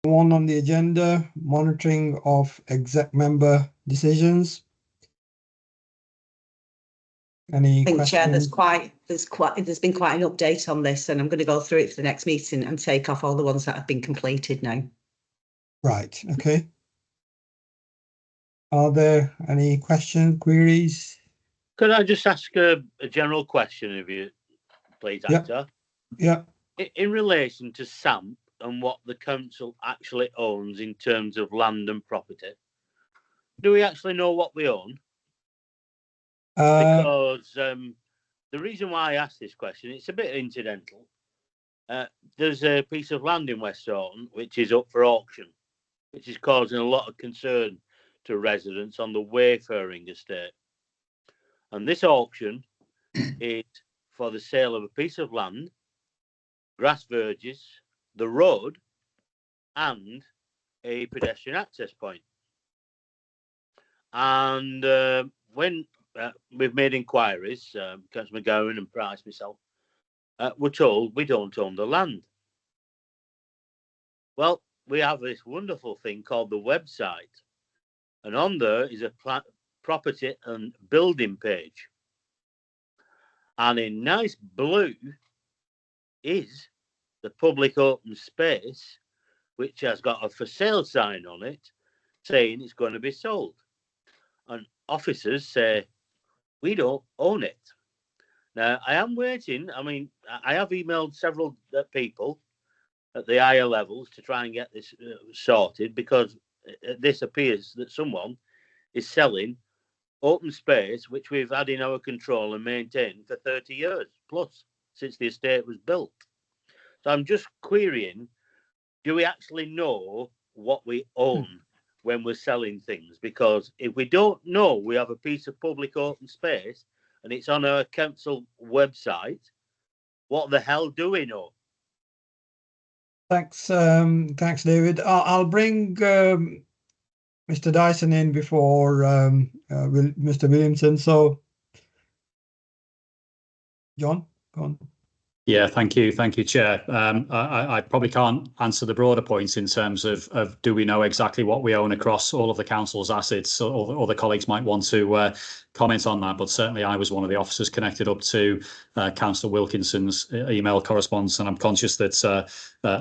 One on the agenda, monitoring of exec member decisions. Any I think, Chair, questions? there's been quite an update on this, and I'm going to go through it for the next meeting and take off all the ones that have been completed now. Right, okay. Are there any questions, queries? Could I just ask a general question of you, please, Actor? Yeah. In relation to SAMP and what the council actually owns in terms of land and property, do we actually know what we own? Because the reason why I asked this question, it's a bit incidental. There's a piece of land in West Orton which is up for auction, which is causing a lot of concern to residents on the Wayfaring estate. And this auction is for the sale of a piece of land, grass verges, the road, and a pedestrian access point. And when we've made inquiries, Councillor McGowan and Price, myself, we're told we don't own the land. Well, we have this wonderful thing called the website, and on there is a property and building page. And in nice blue is the public open space, which has got a for sale sign on it saying it's going to be sold. And officers say, we don't own it. Now, I am waiting. I mean, I have emailed several people at the higher levels to try and get this sorted, because this appears that someone is selling open space which we've had in our control and maintained for 30 years plus since the estate was built. So I'm just querying, do we actually know what we own when we're selling things? Because if we don't know we have a piece of public open space and it's on our council website, what the hell do we know? Thanks, David. I'll bring Mr. Dyson in before Mr. Williamson. So, John, go on. Yeah, thank you, Chair. I probably can't answer the broader points in terms of do we know exactly what we own across all of the council's assets, or the colleagues might want to comment on that, but certainly I was one of the officers connected up to Councillor Wilkinson's email correspondence, and I'm conscious that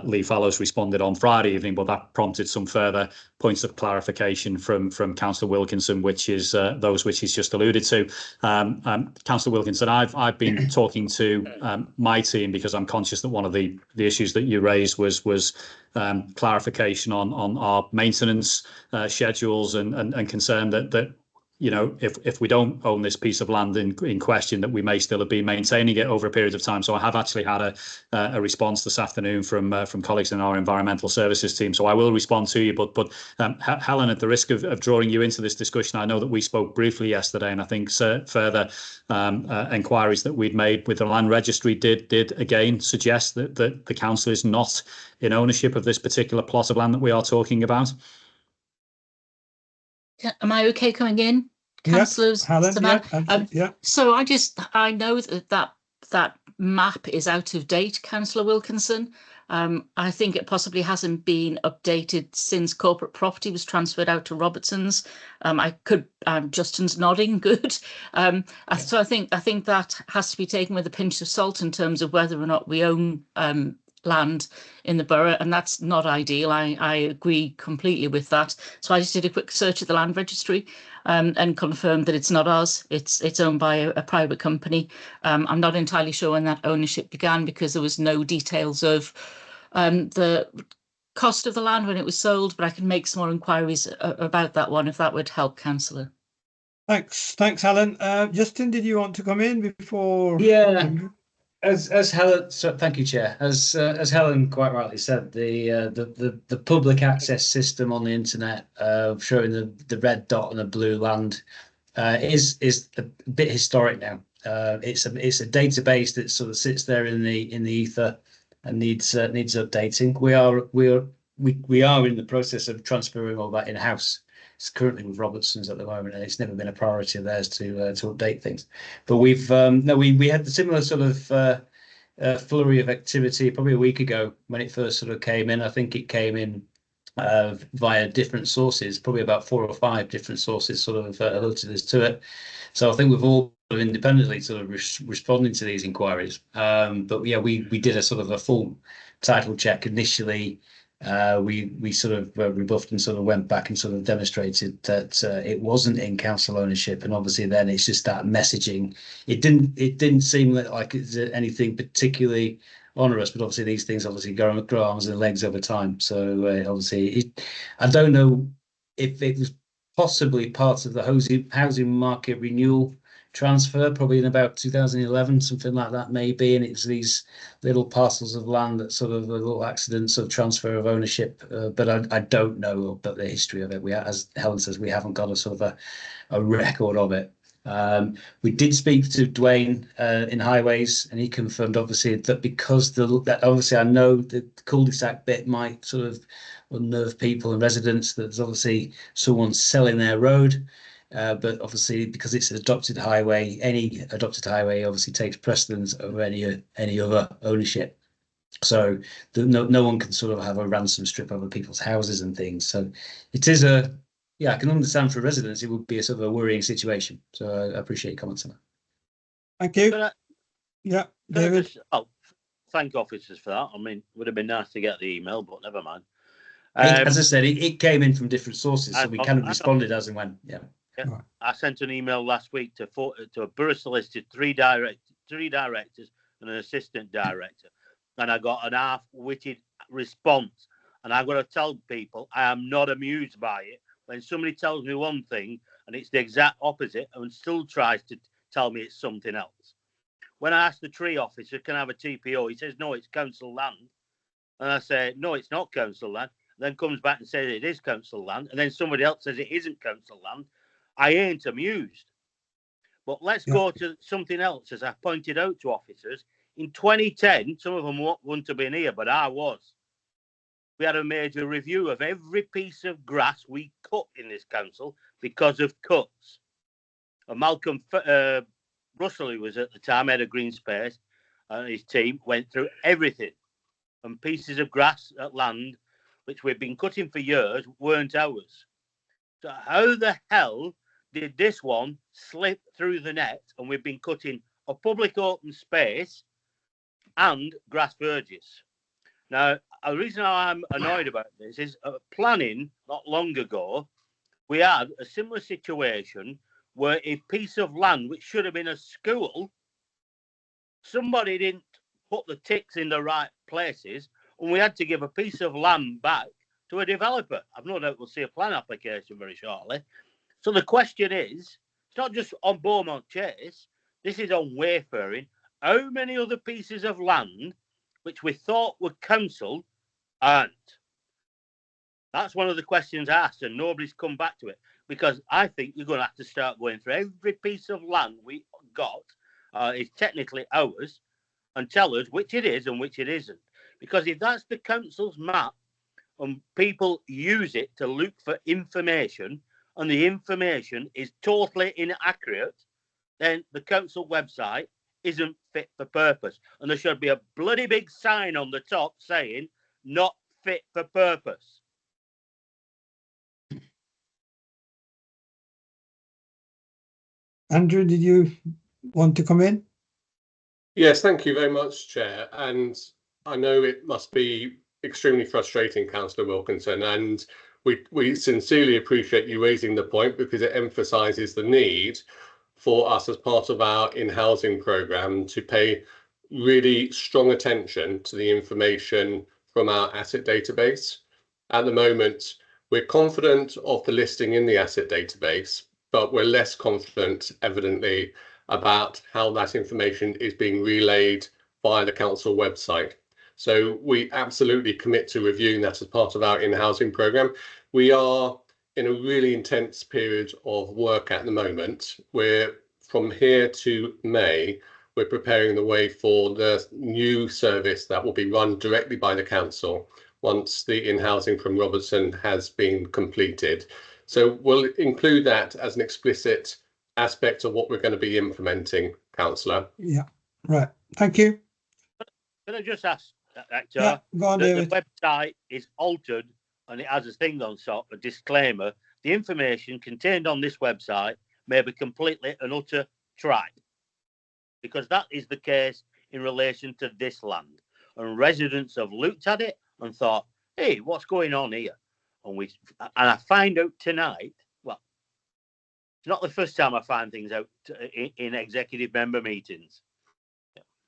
Lee Fallows responded on Friday evening, but that prompted some further points of clarification from Councillor Wilkinson, which is those which he's just alluded to. Councillor Wilkinson, I've been talking to my team, because I'm conscious that one of the issues that you raised was clarification on our maintenance schedules and concern that you know, if we don't own this piece of land in question, that we may still have been maintaining it over a period of time. So I have actually had a response this afternoon from colleagues in our environmental services team. So I will respond to you. But Helen, at the risk of drawing you into this discussion, I know that we spoke briefly yesterday, and I think further inquiries that we'd made with the land registry did again suggest that the council is not in ownership of this particular plot of land that we are talking about. Am I okay coming in, councillors? Helen, yeah. So I know that map is out of date, Councillor Wilkinson. I think it possibly hasn't been updated since corporate property was transferred out to Robertson's. Justin's nodding, good. So I think that has to be taken with a pinch of salt in terms of whether or not we own land in the borough, and that's not ideal. I agree completely with that. So I just did a quick search at the land registry and confirmed that it's not ours. It's owned by a private company. I'm not entirely sure when that ownership began, because there was no details of the cost of the land when it was sold, but I can make some more inquiries about that one if that would help, councillor. Thanks, Helen. Justin, did you want to come in before? Yeah. As Helen, thank you, Chair. As Helen quite rightly said, the public access system on the internet showing the red dot and the blue land is a bit historic now. It's a database that sort of sits there in the ether and needs updating. We are in the process of transferring all that in house. It's currently with Robertson's at the moment, and it's never been a priority of theirs to update things. But we had the similar sort of flurry of activity probably a week ago when it first sort of came in. I think it came in via different sources, probably about 4 or 5 different sources sort of alerted us to it. So I think we've all independently sort of responding to these inquiries. But yeah, we did a sort of a full title check initially. We sort of rebuffed and sort of went back and sort of demonstrated that it wasn't in council ownership, and obviously then it's just that messaging. It didn't seem like it's anything particularly onerous, but obviously these things obviously grow arms and legs over time. So obviously, I don't know if it was possibly part of the housing market renewal transfer, probably in about 2011, something like that maybe, and it's these little parcels of land that sort of little accidents of transfer of ownership, but I don't know about the history of it. As Helen says, we haven't got a sort of a record of it. We did speak to Dwayne in Highways, and he confirmed obviously that because that obviously I know the cul-de-sac bit might sort of unnerve people and residents, that there's obviously someone selling their road. But obviously, because it's an adopted highway, any adopted highway obviously takes precedence over any other ownership. So no one can sort of have a ransom strip over people's houses and things. So it is I can understand for residents it would be a sort of a worrying situation. So I appreciate your comments on that. Thank you. Can David. Thank officers for that. I mean, would have been nice to get the email, but never mind. As I said, it came in from different sources, so we kind of responded as and when. Yeah. Right. I sent an email last week to a borough solicitor, three directors and an assistant director, and I got an half-witted response. And I've got to tell people I am not amused by it when somebody tells me one thing and it's the exact opposite and still tries to tell me it's something else. When I asked the tree officer, can I have a TPO? He says, no, it's council land. And I say, no, it's not council land. Then comes back and says it is council land. And then somebody else says it isn't council land. I ain't amused. But let's go to something else, as I pointed out to officers. In 2010, some of them wouldn't have been here, but I was. We had a major review of every piece of grass we cut in this council because of cuts. And Malcolm Russell, who was at the time head of Green Space, and his team went through everything. And pieces of grass at land, which we've been cutting for years, weren't ours. So how the hell did this one slip through the net, and we've been cutting a public open space and grass verges? Now, the reason I'm annoyed about this is planning not long ago, we had a similar situation where a piece of land, which should have been a school, somebody didn't put the ticks in the right places, and we had to give a piece of land back to a developer. I've no doubt we'll see a plan application very shortly. So the question is, it's not just on Beaumont Chase, this is on Wayfaring. How many other pieces of land which we thought were council aren't? That's one of the questions asked, and nobody's come back to it, because I think you're going to have to start going through every piece of land we got is technically ours, and tell us which it is and which it isn't. Because if that's the council's map and people use it to look for information, and the information is totally inaccurate, then the council website isn't fit for purpose. And there should be a bloody big sign on the top saying, not fit for purpose. Andrew, did you want to come in? Yes, thank you very much, Chair. And I know it must be extremely frustrating, Councillor Wilkinson, and we sincerely appreciate you raising the point, because it emphasises the need for us as part of our in-housing programme to pay really strong attention to the information from our asset database. At the moment, we're confident of the listing in the asset database, but we're less confident, evidently, about how that information is being relayed via the council website. So we absolutely commit to reviewing that as part of our in-housing programme. We are in a really intense period of work at the moment. We're from here to May, we're preparing the way for the new service that will be run directly by the council once the in-housing from Robertson has been completed. So we'll include that as an explicit aspect of what we're going to be implementing, Councillor. Yeah, right. Thank you. Can I just ask, Hector? Yeah, go on, David. The website is altered and it has a thing on top, a disclaimer. The information contained on this website may be completely and utter tripe, because that is the case in relation to this land. And residents have looked at it and thought, hey, what's going on here? And I find out tonight, well, it's not the first time I find things out in executive member meetings.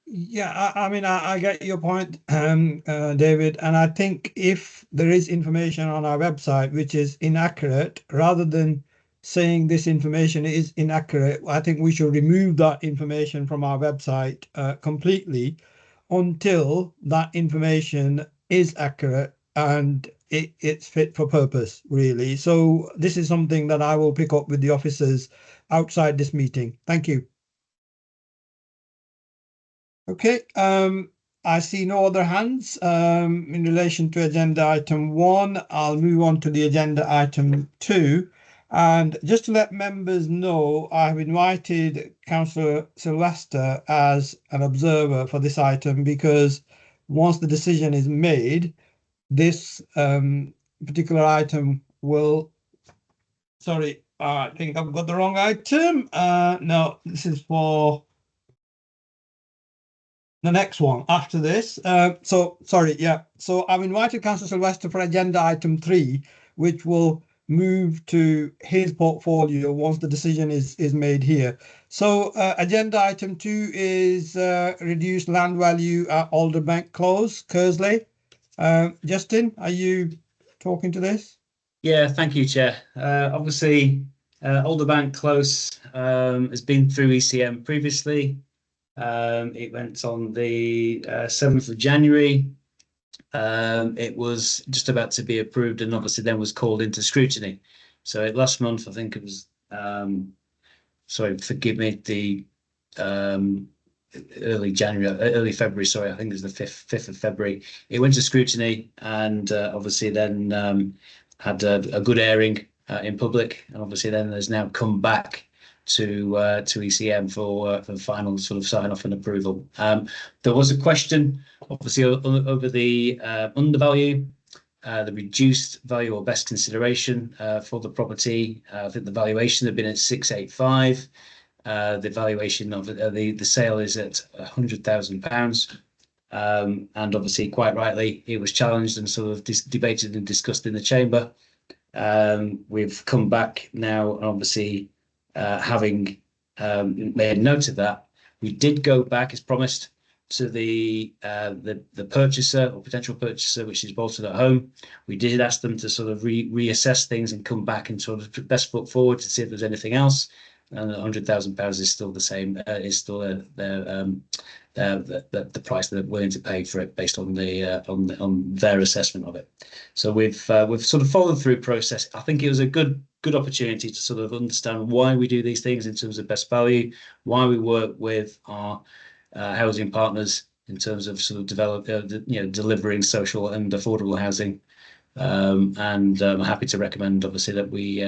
Yeah, I mean, I get your point, David, and I think if there is information on our website which is inaccurate, rather than saying this information is inaccurate, I think we should remove that information from our website completely until that information is accurate and it's fit for purpose, really. So this is something that I will pick up with the officers outside this meeting. Thank you. Okay, I see no other hands in relation to agenda item 1. I'll move on to the agenda item 2. And just to let members know, I've invited Councillor Sylvester as an observer for this item, because once the decision is made, this particular item will, sorry, I think I've got the wrong item. No, this is for the next one after this. So sorry, yeah. So I've invited Councillor Sylvester for agenda item 3, which will move to his portfolio once the decision is made here. So agenda item 2 is reduced land value at Alderbank Close, Kersley. Justin, are you talking to this? Yeah, thank you, Chair. Obviously, Alderbank Close has been through ECM previously. It went on the 7th of January. It was just about to be approved and obviously then was called into scrutiny. So last month, I think it was, sorry, forgive me, the early February, sorry, I think it was the 5th of February. It went to scrutiny and obviously then had a good airing in public, and obviously then has now come back to ECM for final sort of sign off and approval. There was a question, obviously, over the undervalue, the reduced value or best consideration for the property. I think the valuation had been at 685. The valuation of the sale is at £100,000. And obviously, quite rightly, it was challenged and sort of debated and discussed in the chamber. We've come back now, and obviously, having made note of that, we did go back as promised to the purchaser or potential purchaser, which is Bolton at Home. We did ask them to sort of reassess things and come back and sort of put best foot forward to see if there's anything else. And £100,000 is still the same. Is still the price they're willing to pay for it based on on their assessment of it. So we've sort of followed through process. I think it was a good opportunity to sort of understand why we do these things in terms of best value, why we work with our housing partners in terms of sort of delivering social and affordable housing. And I'm happy to recommend, obviously, that we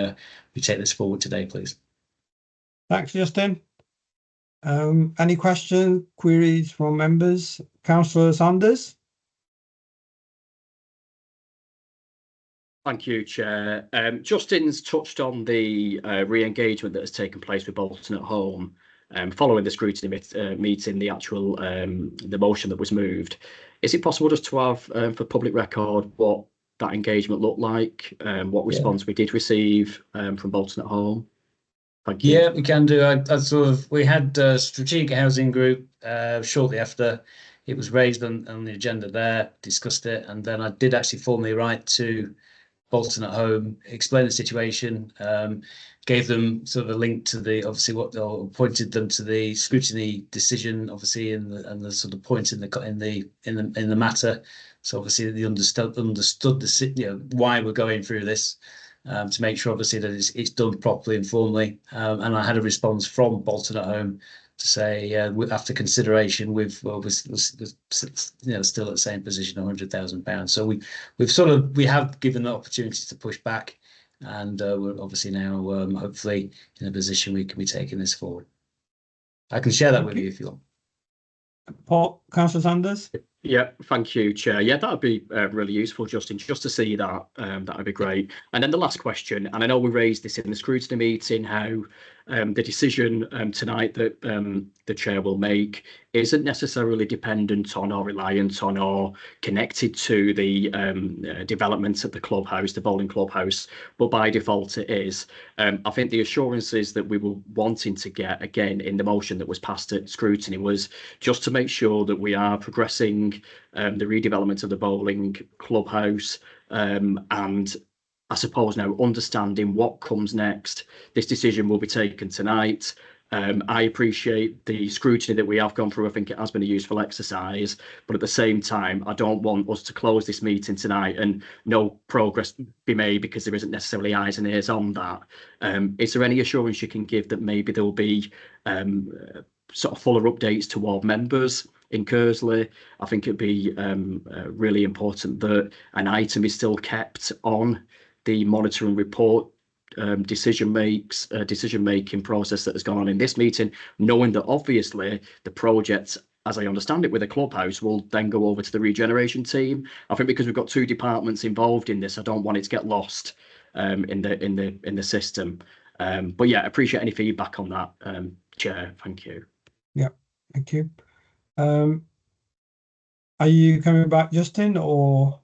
take this forward today, please. Thanks, Justin. Any questions, queries from members? Councillor Sanders? Thank you, Chair. Justin's touched on the re-engagement that has taken place with Bolton at Home following the scrutiny meeting, the actual the motion that was moved. Is it possible just to have, for public record, what that engagement looked like, what response we did receive from Bolton at Home? Thank you. Yeah, we can do. We had a strategic housing group shortly after it was raised on the agenda there, discussed it, and then I did actually formally write to Bolton at Home, explain the situation, gave them sort of a link to pointed them to the scrutiny decision, obviously, and the sort of point in the matter. So obviously they understood the why we're going through this. To make sure, obviously, that it's done properly and formally. And I had a response from Bolton at Home to say, after consideration, we're still at the same position, £100,000. So we have given the opportunity to push back, and we're obviously now hopefully in a position we can be taking this forward. I can share that with you if you want. Paul, Councillor Sanders? Yeah, thank you, Chair. Yeah, that would be really useful, Justin, just to see that. That would be great. And then the last question, and I know we raised this in the scrutiny meeting, how the decision tonight that the Chair will make isn't necessarily dependent on or reliant on or connected to the development of the clubhouse, the bowling clubhouse, but by default it is. I think the assurances that we were wanting to get, again, in the motion that was passed at scrutiny was just to make sure that we are progressing the redevelopment of the bowling clubhouse, and I suppose now understanding what comes next. This decision will be taken tonight. I appreciate the scrutiny that we have gone through. I think it has been a useful exercise, but at the same time, I don't want us to close this meeting tonight and no progress be made because there isn't necessarily eyes and ears on that. Is there any assurance you can give that maybe there will be sort of fuller updates to our members in Kersley? I think it'd be really important that an item is still kept on the monitoring report decision making process that has gone on in this meeting, knowing that obviously the project, as I understand it, with the clubhouse will then go over to the regeneration team. I think because we've got two departments involved in this, I don't want it to get lost in the system. But yeah, appreciate any feedback on that, Chair. Thank you. Yeah, thank you. Are you coming back, Justin, or?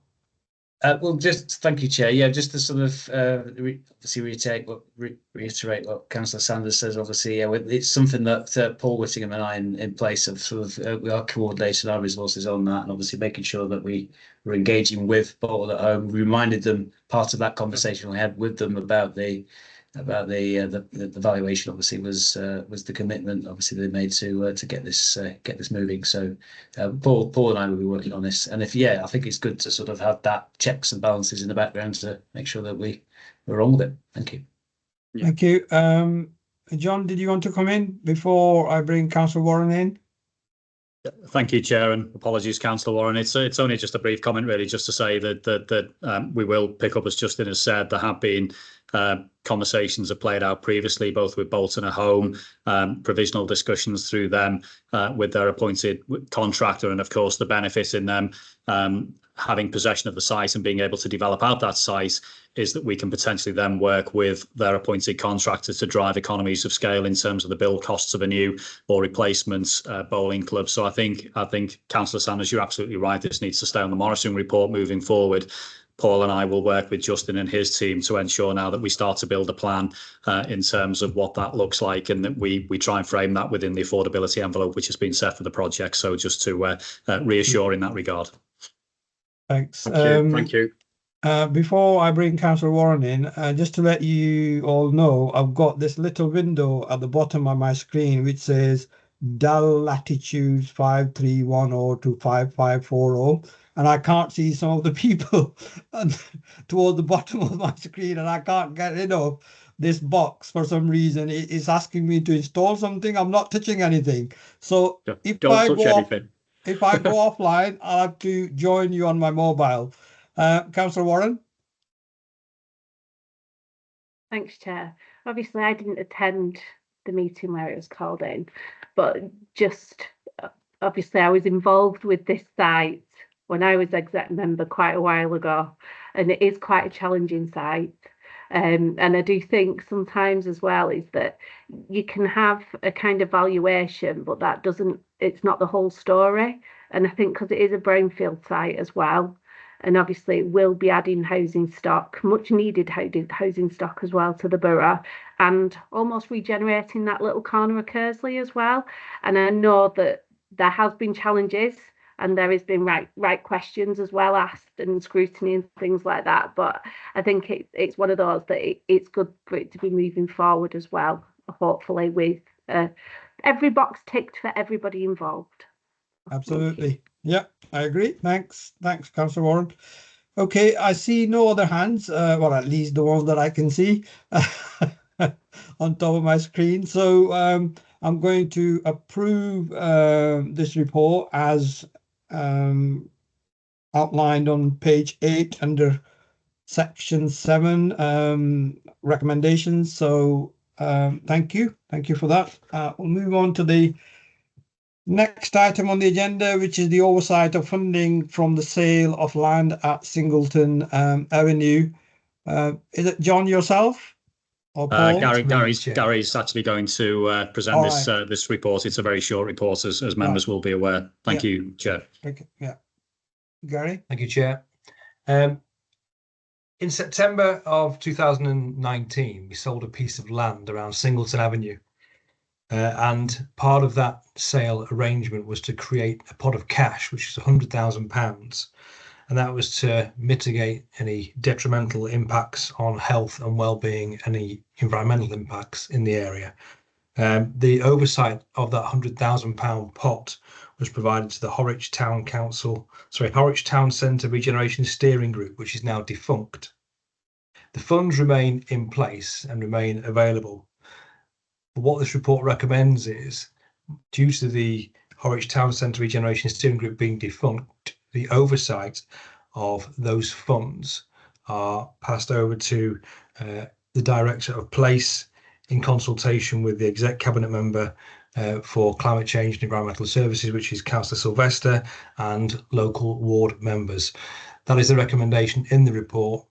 Well, just thank you, Chair. Yeah, just to sort of obviously reiterate what Councillor Sanders says. Obviously, yeah, it's something that Paul Whittingham and I in place of sort of we are coordinating our resources on that, and obviously making sure that we were engaging with Bolton at home. We reminded them part of that conversation we had with them about the valuation. Obviously, was the commitment obviously they made to get this moving. So Paul and I will be working on this, and I think it's good to sort of have that checks and balances in the background to make sure that we're on with it. Thank you. Yeah. Thank you. John, did you want to come in before I bring Councillor Warren in? Thank you, Chair, and apologies, Councillor Warren. It's only just a brief comment, really, just to say that we will pick up, as Justin has said, there have been conversations have played out previously, both with Bolton at home, provisional discussions through them with their appointed contractor, and of course the benefit in them having possession of the site and being able to develop out that site is that we can potentially then work with their appointed contractor to drive economies of scale in terms of the build costs of a new or replacement bowling club. So I think Councillor Sanders, you're absolutely right. This needs to stay on the monitoring report moving forward. Paul and I will work with Justin and his team to ensure now that we start to build a plan in terms of what that looks like, and that we try and frame that within the affordability envelope which has been set for the project. So just to reassure in that regard. Thanks. Thank you. Before I bring Councillor Warren in, just to let you all know, I've got this little window at the bottom of my screen which says Dal latitudes 5310 to 5540, and I can't see some of the people toward the bottom of my screen, and I can't get rid of this box for some reason. It's asking me to install something. I'm not touching anything. So if I go offline, I'll have to join you on my mobile. Councillor Warren. Thanks, Chair. Obviously, I didn't attend the meeting where it was called in, but just obviously I was involved with this site when I was exec member quite a while ago, and it is quite a challenging site. And I do think sometimes as well is that you can have a kind of valuation, but it's not the whole story. And I think because it is a brownfield site as well, and obviously we'll be adding housing stock, much needed housing stock as well to the borough, and almost regenerating that little corner of Kersley as well. And I know that there has been challenges and there has been right questions as well asked and scrutiny and things like that. But I think it's one of those that it's good for it to be moving forward as well, hopefully with every box ticked for everybody involved. Absolutely. Yeah, I agree. Thanks, Councillor Warren. Okay, I see no other hands, well, at least the ones that I can see on top of my screen. So I'm going to approve this report as outlined on page 8 under section 7 recommendations. So thank you for that. We'll move on to the Next item on the agenda, which is the oversight of funding from the sale of land at Singleton Avenue. Is it John yourself or Paul? Gary's actually going to present All this right. this report. It's a very short report, as members will be aware. Thank you, Chair. Okay, yeah. Gary? Thank you, Chair. In September of 2019, we sold a piece of land around Singleton Avenue. And part of that sale arrangement was to create a pot of cash, which is £100,000. And that was to mitigate any detrimental impacts on health and well-being, any environmental impacts in the area. The oversight of that £100,000 pot was provided to the Horwich Town Centre Regeneration Steering Group, which is now defunct. The funds remain in place and remain available. But what this report recommends is, due to the Horwich Town Centre Regeneration Steering Group being defunct, the oversight of those funds are passed over to the Director of Place in consultation with the Exec Cabinet Member for Climate Change and Environmental Services, which is Councillor Sylvester, and local ward members. That is the recommendation in the report,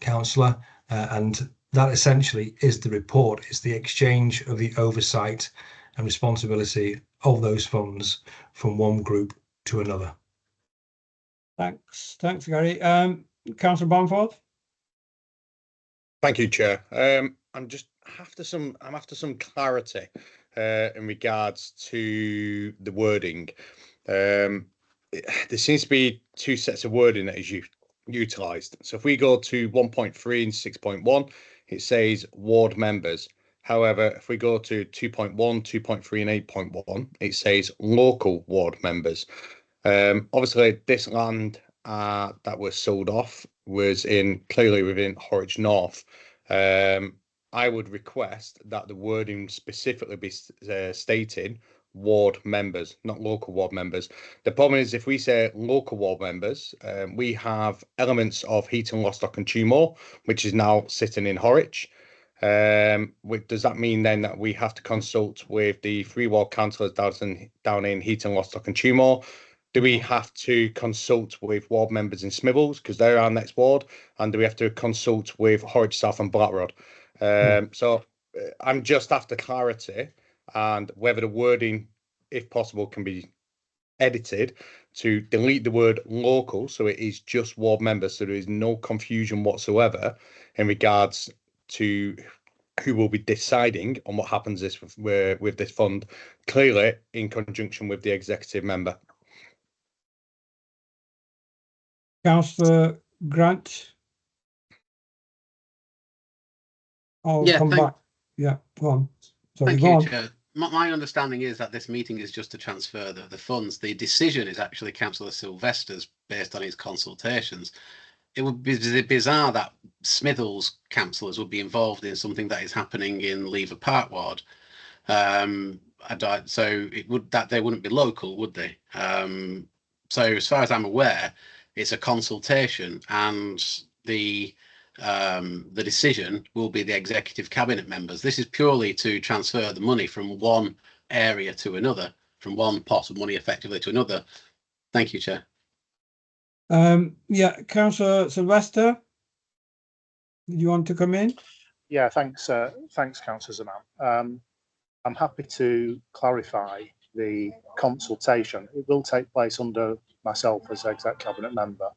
Councillor, and that essentially is the report. It's the exchange of the oversight and responsibility of those funds from one group to another. Thanks, Gary. Councillor Bamford? Thank you, Chair. I'm after some clarity in regards to the wording. There seems to be two sets of wording that is utilised. So if we go to 1.3 and 6.1, it says ward members. However, if we go to 2.1, 2.3 and 8.1, it says local ward members. Obviously, this land that was sold off was clearly within Horwich North. I would request that the wording specifically be stated ward members, not local ward members. The problem is, if we say local ward members, we have elements of Heaton, Lostock and Tumor, which is now sitting in Horwich. Does that mean then that we have to consult with the three ward councillors down in Heaton, Lostock and Tumor? Do we have to consult with ward members in Smithills, because they're our next ward? And do we have to consult with Horwich South and Blackrod? So I'm just after clarity, and whether the wording, if possible, can be edited to delete the word local, so it is just ward members, so there is no confusion whatsoever in regards to who will be deciding on what happens with this fund, clearly in conjunction with the executive member. Councillor Grant? I'll come back. Yeah, go on. Sorry, Thank you, Chair. My understanding is that this meeting is just to transfer the funds. The decision is actually Councillor Sylvester's based on his consultations. It would be bizarre that Smithills councillors would be involved in something that is happening in Lever Park ward. So they wouldn't be local, would they? So as far as I'm aware, it's a consultation, and the decision will be the executive cabinet members. This is purely to transfer the money from one area to another, from one pot of money effectively to another. Thank you, Chair. Yeah, Councillor Sylvester, do you want to come in? Yeah, thanks, Councillor Zaman. I'm happy to clarify the consultation. It will take place under myself as Exec Cabinet Member,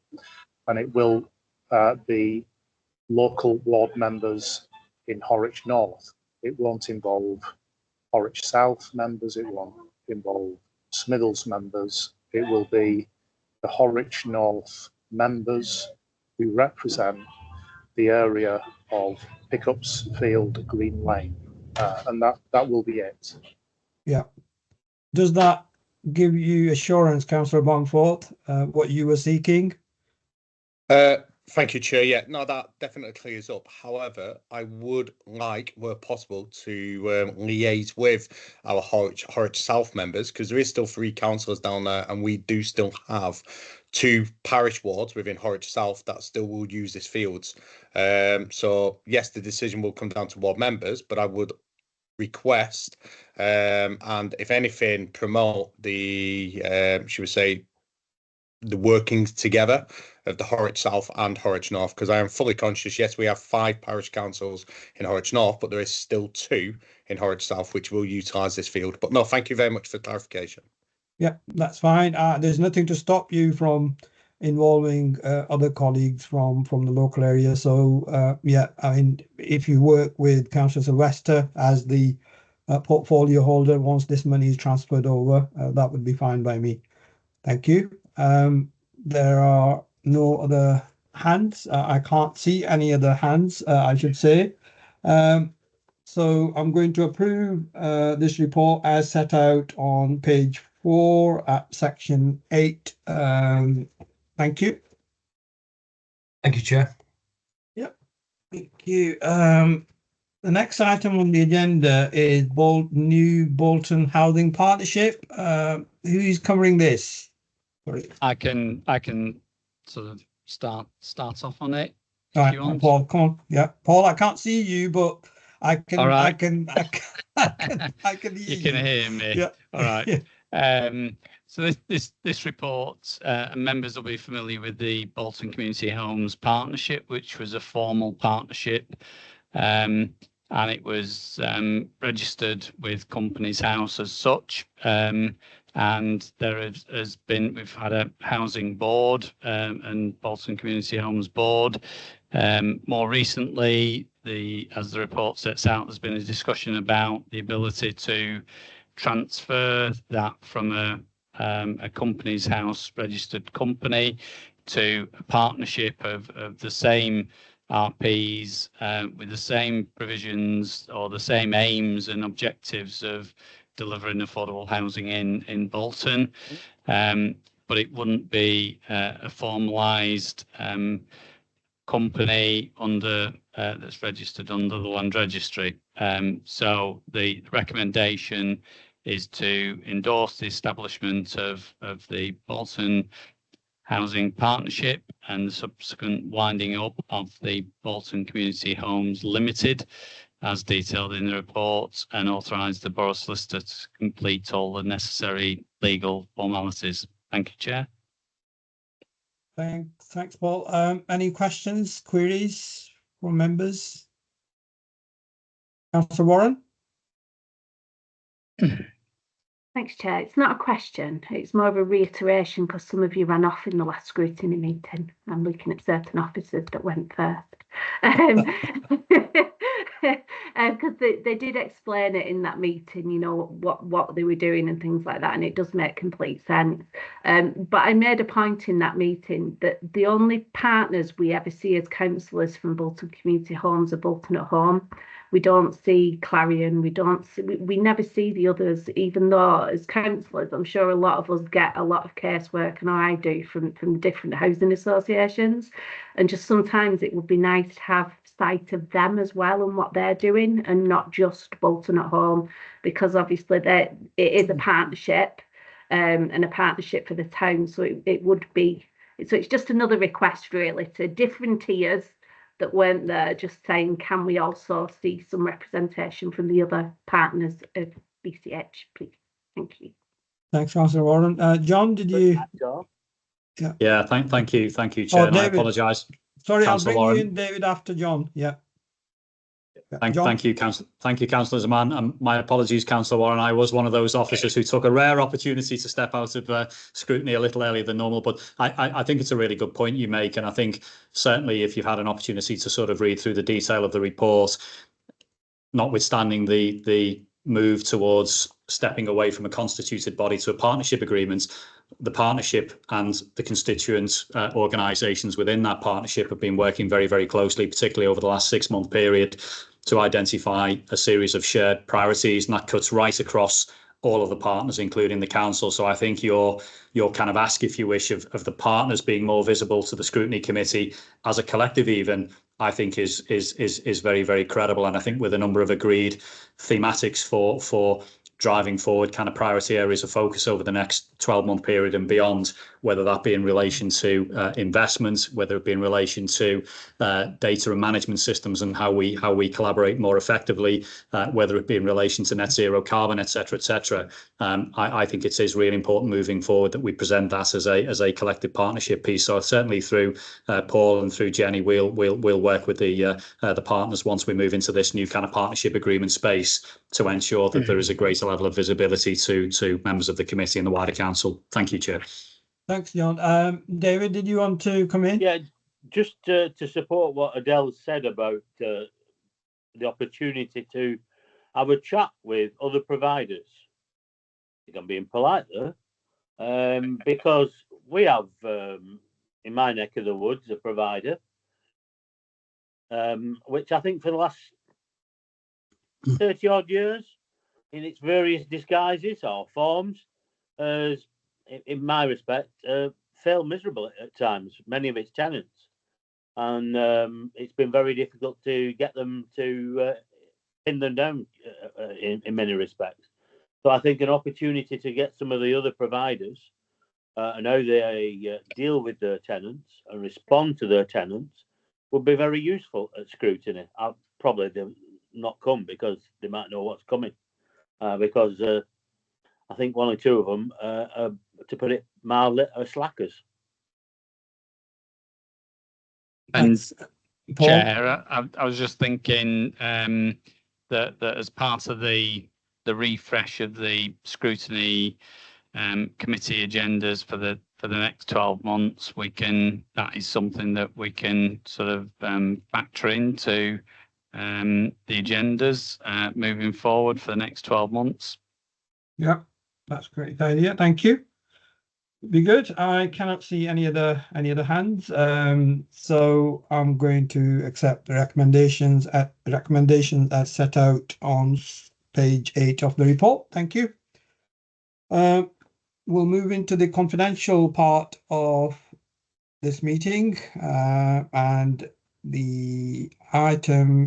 and it will be local ward members in Horwich North. It won't involve Horwich South members, it won't involve Smithills members. It will be the Horwich North members who represent the area of Pickups Field, Green Lane, and that will be it. Yeah. Does that give you assurance, Councillor Bamford, what you were seeking? Thank you, Chair. Yeah, no, that definitely clears up. However, I would like, where possible, to liaise with our Horwich South members, because there is still 3 councillors down there, and we do still have 2 parish wards within Horwich South that still will use this fields. So yes, the decision will come down to ward members, but I would request, and if anything, promote the should we say the working together of the Horwich South and Horwich North, because I am fully conscious, yes, we have 5 parish councils in Horwich North, but there is still 2 in Horwich South which will utilise this field. But no, thank you very much for clarification. Yeah, that's fine. There's nothing to stop you from involving other colleagues from the local area. So yeah, I mean, if you work with Councillor Sylvester as the portfolio holder, once this money is transferred over, that would be fine by me. Thank you. There are no other hands. I can't see any other hands, I should say. So I'm going to approve this report as set out on page 4 at section 8. Thank you. Thank you, Chair. Yep. Thank you. The next item on the agenda is new Bolton Housing Partnership. Who's covering this? Sorry. I can sort of start off on it. All right, Paul, come on. Yeah, Paul, I can't see you, but I can. All right. I can hear you. You can hear me. Yeah. All right. Yeah. So this report, members will be familiar with the Bolton Community Homes Partnership, which was a formal partnership, and it was registered with Companies House as such. And there we've had a housing board and Bolton Community Homes Board. More recently, as the report sets out, there's been a discussion about the ability to transfer that from a Companies House registered company to a partnership of the same RPs with the same provisions or the same aims and objectives of delivering affordable housing in Bolton, but it wouldn't be a formalised company under that's registered under the Land Registry. So the recommendation is to endorse the establishment of the Bolton Housing Partnership and the subsequent winding up of the Bolton Community Homes Limited, as detailed in the report, and authorise the Borough Solicitor to complete all the necessary legal formalities. Thank you, Chair. Thanks, Paul. Any questions, queries from members? Councillor Warren? Thanks, Chair. It's not a question. It's more of a reiteration because some of you ran off in the last scrutiny meeting. I'm looking at certain officers that went first. Because they did explain it in that meeting, you know, what they were doing and things like that, and it does make complete sense. But I made a point in that meeting that the only partners we ever see as councillors from Bolton Community Homes are Bolton at Home. We don't see Clarion, we never see the others, even though as councillors, I'm sure a lot of us get a lot of casework, and I do, from different housing associations. And just sometimes it would be nice to have sight of them as well and what they're doing, and not just Bolton at Home, because obviously it is a partnership and a partnership for the town. So it would be, so it's just another request really to different tiers that weren't there, just saying, can we also see some representation from the other partners of BCH, please? Thank you. Thanks, Councillor Warren. John, did you? Yeah, thank you, Chair. I apologise. Sorry, Councillor I'll bring Warren. you in, David, after John. Yeah. Thank you, Councillor Zaman. My apologies, Councillor Warren. I was one of those officers who took a rare opportunity to step out of scrutiny a little earlier than normal. But I think it's a really good point you make, and I think certainly if you've had an opportunity to sort of read through the detail of the report, notwithstanding the move towards stepping away from a constituted body to a partnership agreement, the partnership and the constituent organisations within that partnership have been working very, very closely, particularly over the last 6-month period, to identify a series of shared priorities, and that cuts right across all of the partners, including the council. So I think your kind of ask, if you wish, of the partners being more visible to the scrutiny committee as a collective, even, I think is very, very credible. And I think with a number of agreed thematics for driving forward kind of priority areas of focus over the next 12-month period and beyond, whether that be in relation to investment, whether it be in relation to data and management systems and how we collaborate more effectively, whether it be in relation to net zero carbon, etc., etc. I think it is really important moving forward that we present that as a collective partnership piece. So certainly through Paul and through Jenny, we'll work with the partners once we move into this new kind of partnership agreement space to ensure that there is a greater level of visibility to members of the committee and the wider council. Thank you, Chair. Thanks, John. David, did you want to come in? Yeah, just to support what Adele said about the opportunity to have a chat with other providers. I think I'm being polite there, because we have, in my neck of the woods, a provider, which I think for the last 30 odd years, in its various disguises or forms, has, in my respect, failed miserable at times, many of its tenants. And it's been very difficult to get them to pin them down in many respects. So I think an opportunity to get some of the other providers and how they deal with their tenants and respond to their tenants would be very useful at scrutiny. I'll probably not come because they might know what's coming, because I think one or two of them, to put it mildly, are slackers. And Paul? Chair, I was just thinking that as part of the refresh of the scrutiny committee agendas for the next 12 months, that is something that we can sort of factor into the agendas moving forward for the next 12 months. Yeah, that's a great idea. Thank you. Be good. I cannot see any other hands, so I'm going to accept the recommendations as set out on page 8 of the report. Thank you. We'll move into the confidential part of this meeting, and the item